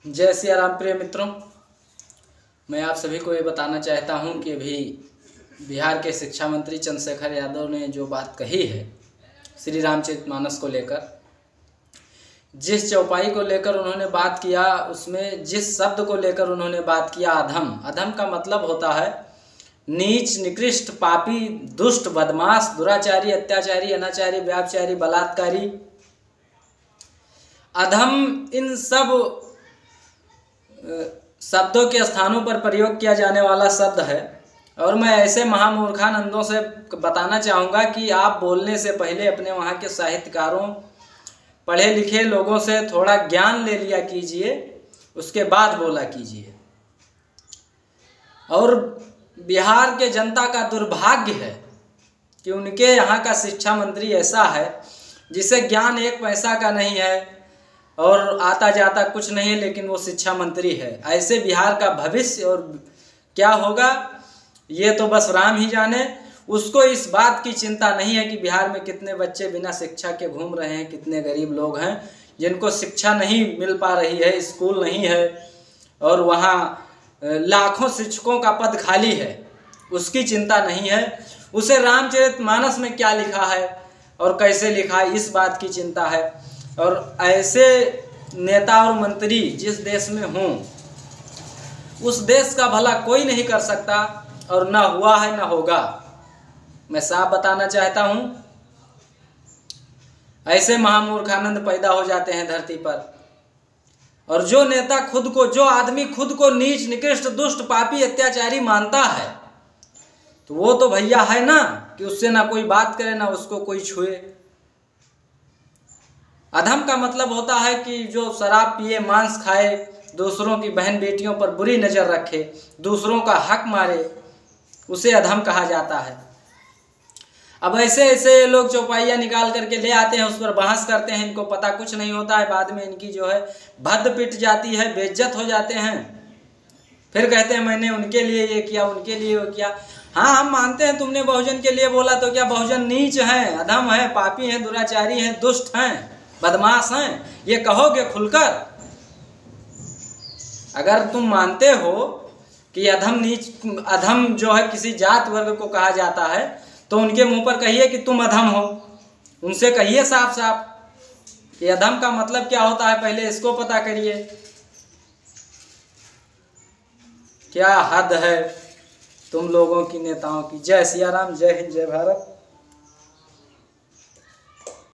जय सिया राम। प्रिय मित्रों, मैं आप सभी को ये बताना चाहता हूँ कि अभी बिहार के शिक्षा मंत्री चंद्रशेखर यादव ने जो बात कही है श्री रामचरितमानस को लेकर, जिस चौपाई को लेकर उन्होंने बात किया, उसमें जिस शब्द को लेकर उन्होंने बात किया अधम। अधम का मतलब होता है नीच, निकृष्ट, पापी, दुष्ट, बदमाश, दुराचारी, अत्याचारी, अनाचारी, व्याभिचारी, बलात्कारी। अधम इन सब शब्दों के स्थानों पर प्रयोग किया जाने वाला शब्द है। और मैं ऐसे महामूर्खानंदों से बताना चाहूँगा कि आप बोलने से पहले अपने वहाँ के साहित्यकारों, पढ़े लिखे लोगों से थोड़ा ज्ञान ले लिया कीजिए, उसके बाद बोला कीजिए। और बिहार के जनता का दुर्भाग्य है कि उनके यहाँ का शिक्षा मंत्री ऐसा है जिसे ज्ञान एक पैसा का नहीं है और आता जाता कुछ नहीं है, लेकिन वो शिक्षा मंत्री है। ऐसे बिहार का भविष्य और क्या होगा ये तो बस राम ही जाने। उसको इस बात की चिंता नहीं है कि बिहार में कितने बच्चे बिना शिक्षा के घूम रहे हैं, कितने गरीब लोग हैं जिनको शिक्षा नहीं मिल पा रही है, स्कूल नहीं है और वहाँ लाखों शिक्षकों का पद खाली है, उसकी चिंता नहीं है। उसे रामचरितमानस में क्या लिखा है और कैसे लिखा है, इस बात की चिंता है। और ऐसे नेता और मंत्री जिस देश में हों, उस देश का भला कोई नहीं कर सकता और ना हुआ है ना होगा। मैं साफ बताना चाहता हूं, ऐसे महामूर्खानंद पैदा हो जाते हैं धरती पर। और जो नेता खुद को, जो आदमी खुद को नीच, निकृष्ट, दुष्ट, पापी, अत्याचारी मानता है, तो वो तो भैया है ना कि उससे ना कोई बात करे ना उसको कोई छुए। अधम का मतलब होता है कि जो शराब पिए, मांस खाए, दूसरों की बहन बेटियों पर बुरी नज़र रखे, दूसरों का हक मारे, उसे अधम कहा जाता है। अब ऐसे ऐसे लोग चौपाइयाँ निकाल करके ले आते हैं, उस पर बहस करते हैं, इनको पता कुछ नहीं होता है। बाद में इनकी जो है भद्द पिट जाती है, बेइज्जत हो जाते हैं। फिर कहते हैं मैंने उनके लिए ये किया, उनके लिए वो किया। हाँ, हम मानते हैं तुमने बहुजन के लिए बोला, तो क्या बहुजन नीच हैं, अधम हैं, पापी हैं, दुराचारी हैं, दुष्ट हैं, बदमाश हैं, ये कहोगे खुलकर? अगर तुम मानते हो कि अधम, नीच, अधम जो है किसी जात वर्ग को कहा जाता है, तो उनके मुंह पर कहिए कि तुम अधम हो। उनसे कहिए साफ साफ कि अधम का मतलब क्या होता है, पहले इसको पता करिए। क्या हद है तुम लोगों की, नेताओं की। जय सिया राम, जय हिंद, जय भारत।